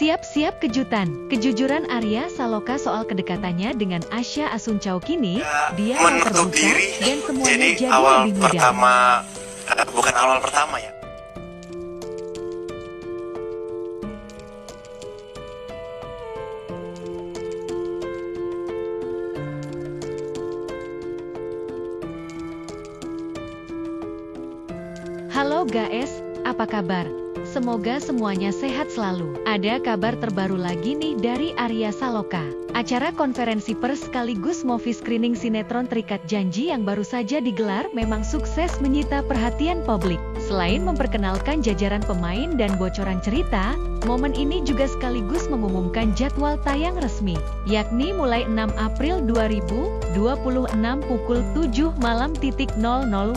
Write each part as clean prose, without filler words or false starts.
Siap-siap kejutan. Kejujuran Arya Saloka soal kedekatannya dengan Asya Asuncao kini, dia mau menutup terbuka diri. dan semuanya Jadi jadi awal lebih mudah. pertama, bukan awal pertama ya. Halo guys, apa kabar? Semoga semuanya sehat selalu. Ada kabar terbaru lagi nih dari Arya Saloka. Acara konferensi pers sekaligus movie screening sinetron Terikat Janji yang baru saja digelar memang sukses menyita perhatian publik. Selain memperkenalkan jajaran pemain dan bocoran cerita, momen ini juga sekaligus mengumumkan jadwal tayang resmi, yakni mulai 6 April 2026 pukul 7 malam .00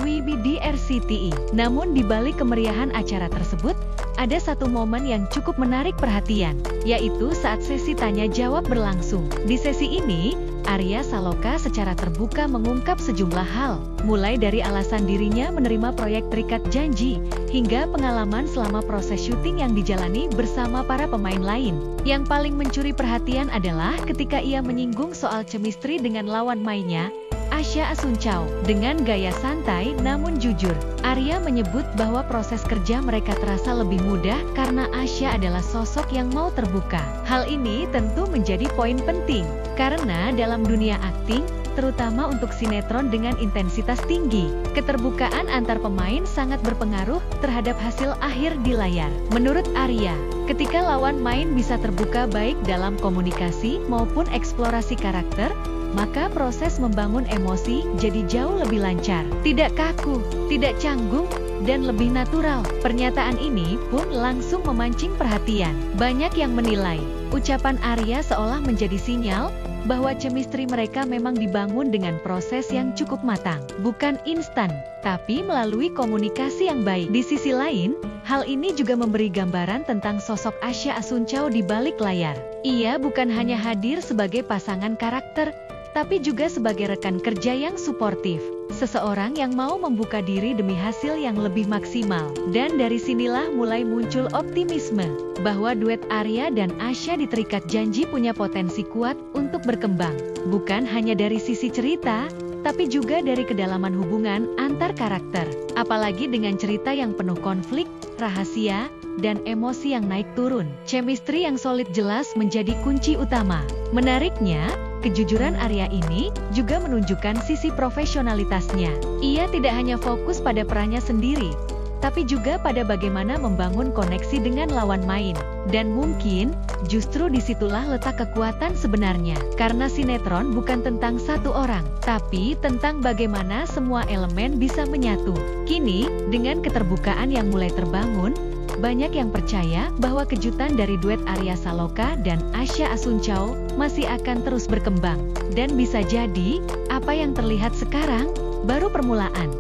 WIB di RCTI. Namun di balik kemeriahan acara tersebut, ada satu momen yang cukup menarik perhatian, yaitu saat sesi tanya jawab berlangsung. Di sesi ini, Arya Saloka secara terbuka mengungkap sejumlah hal, mulai dari alasan dirinya menerima proyek Terikat Janji, hingga pengalaman selama proses syuting yang dijalani bersama para pemain lain. Yang paling mencuri perhatian adalah ketika ia menyinggung soal chemistry dengan lawan mainnya, Asya Asuncao. Dengan gaya santai namun jujur, Arya menyebut bahwa proses kerja mereka terasa lebih mudah karena Asya adalah sosok yang mau terbuka. Hal ini tentu menjadi poin penting, karena dalam dunia akting, terutama untuk sinetron dengan intensitas tinggi, keterbukaan antar pemain sangat berpengaruh terhadap hasil akhir di layar. Menurut Arya, ketika lawan main bisa terbuka baik dalam komunikasi maupun eksplorasi karakter, maka proses membangun emosi jadi jauh lebih lancar, tidak kaku, tidak canggung, dan lebih natural. Pernyataan ini pun langsung memancing perhatian. Banyak yang menilai, ucapan Arya seolah menjadi sinyal bahwa chemistry mereka memang dibangun dengan proses yang cukup matang, bukan instan, tapi melalui komunikasi yang baik. Di sisi lain, hal ini juga memberi gambaran tentang sosok Asya Asuncao di balik layar. Ia bukan hanya hadir sebagai pasangan karakter, tapi juga sebagai rekan kerja yang suportif, seseorang yang mau membuka diri demi hasil yang lebih maksimal. Dan dari sinilah mulai muncul optimisme, bahwa duet Arya dan Asya di Terikat Janji punya potensi kuat untuk berkembang, bukan hanya dari sisi cerita, tapi juga dari kedalaman hubungan antar karakter. Apalagi dengan cerita yang penuh konflik, rahasia, dan emosi yang naik turun. Chemistry yang solid jelas menjadi kunci utama. Menariknya, kejujuran Arya ini juga menunjukkan sisi profesionalitasnya. Ia tidak hanya fokus pada perannya sendiri, tapi juga pada bagaimana membangun koneksi dengan lawan main. Dan mungkin, justru disitulah letak kekuatan sebenarnya. Karena sinetron bukan tentang satu orang, tapi tentang bagaimana semua elemen bisa menyatu. Kini, dengan keterbukaan yang mulai terbangun, banyak yang percaya bahwa kejutan dari duet Arya Saloka dan Asya Asuncao masih akan terus berkembang. Dan bisa jadi, apa yang terlihat sekarang, baru permulaan.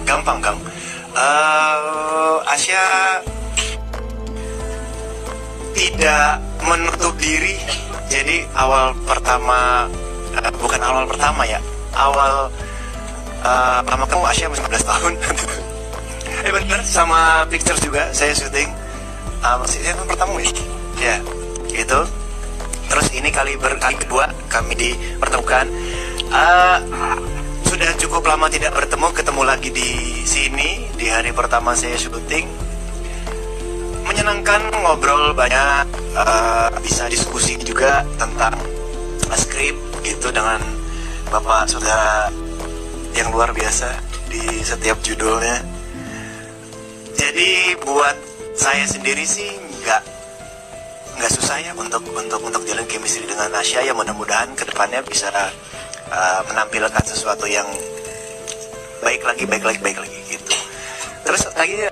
Gampang. Asya tidak menutup diri. Jadi awal pertama, bukan awal pertama ya. Awal pertama kamu Asya masih 15 tahun. Bener, sama Pictures juga saya syuting. Masih pertama ya, gitu. Terus ini kali kedua kami dipertemukan. Sudah cukup lama tidak ketemu lagi di sini. Di hari pertama saya syuting, menyenangkan, ngobrol banyak, bisa diskusi juga tentang skrip gitu dengan Bapak Saudara yang luar biasa di setiap judulnya. Jadi buat saya sendiri sih nggak susah ya untuk jalan chemistry dengan Asya. Ya mudah-mudahan kedepannya bisa menampilkan sesuatu yang baik lagi gitu. Terus lagi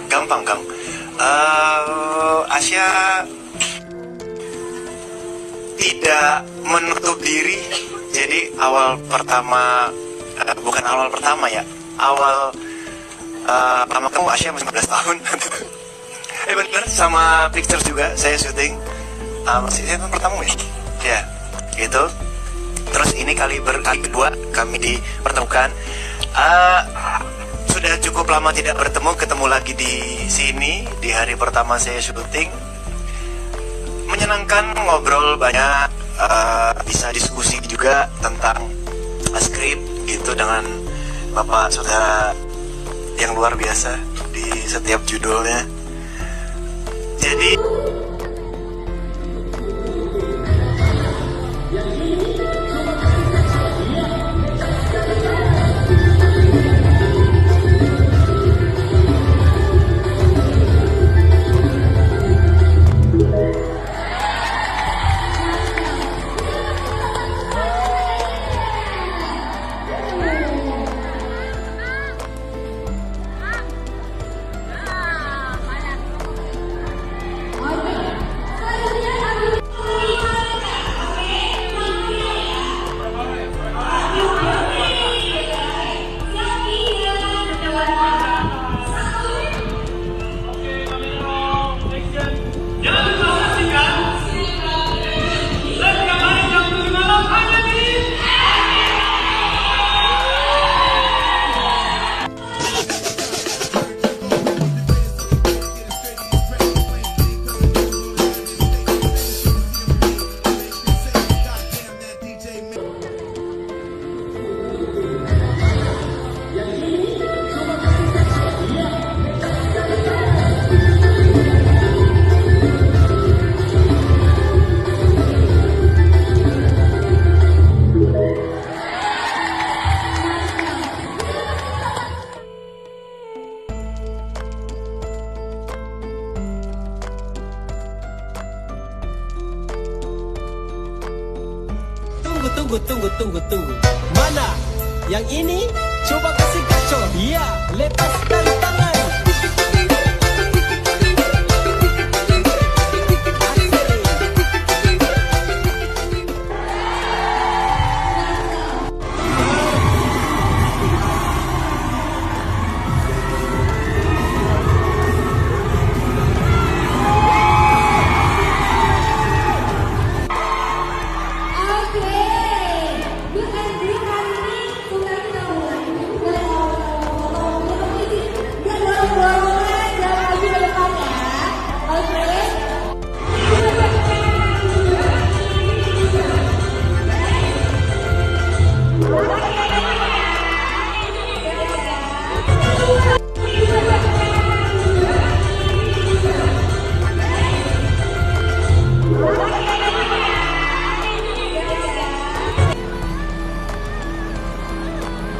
gampang. Asya tidak menutup diri. Jadi awal pertama, bukan awal pertama ya. Awal pertama kamu Asya masih 15 tahun. Bener, sama Pictures juga saya syuting. Masih pertama ya, gitu. Terus ini kali kedua kami dipertemukan. Sudah cukup lama tidak ketemu lagi di sini di hari pertama saya syuting. Menyenangkan, ngobrol banyak, bisa diskusi juga tentang skrip gitu dengan Bapak Saudara yang luar biasa di setiap judulnya. Jadi Tunggu. Mana? Yang ini? Coba kasih gacor. Iya, lepaskan tangan.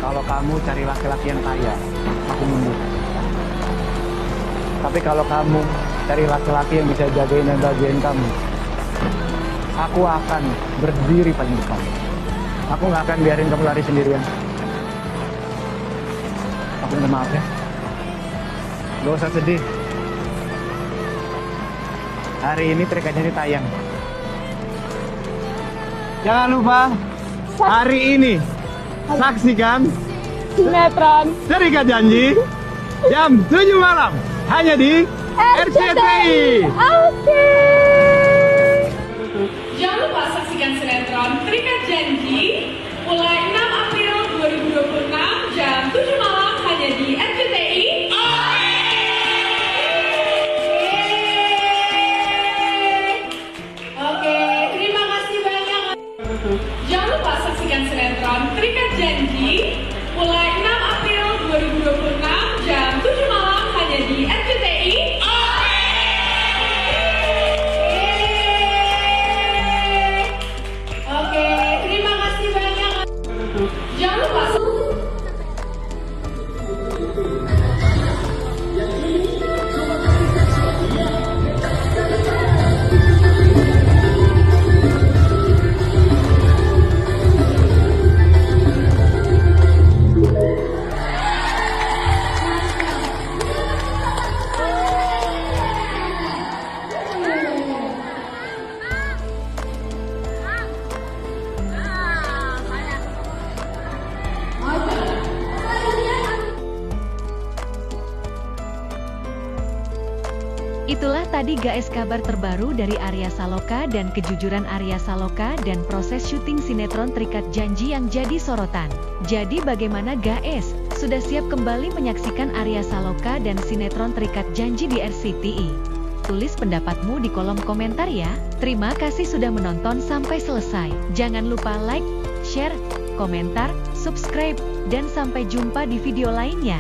Kalau kamu cari laki-laki yang kaya, aku mundur. Tapi kalau kamu cari laki-laki yang bisa jagain dan bahagiain kamu, aku akan berdiri paling depan. Aku nggak akan biarin kamu lari sendirian. Aku minta maaf ya. Gak usah sedih. Hari ini trik aja ini tayang. Jangan lupa, hari ini saksikan sinetron Terikat Janji jam 7 malam hanya di RCTI. Oke. Jangan lupa saksikan sinetron Terikat Janji mulai 6 April 2026 jam 7 malam hanya di RCTI. Oke, terima kasih banyak. Jangan lupa saksikan sinetron Terikat Janji mulai 6 April 2026 jam 7 malam hanya di RCTI. tadi guys kabar terbaru dari Arya Saloka dan kejujuran Arya Saloka dan proses syuting sinetron Terikat Janji yang jadi sorotan. Jadi bagaimana guys? Sudah siap kembali menyaksikan Arya Saloka dan sinetron Terikat Janji di RCTI? Tulis pendapatmu di kolom komentar ya. Terima kasih sudah menonton sampai selesai. Jangan lupa like, share, komentar, subscribe, dan sampai jumpa di video lainnya.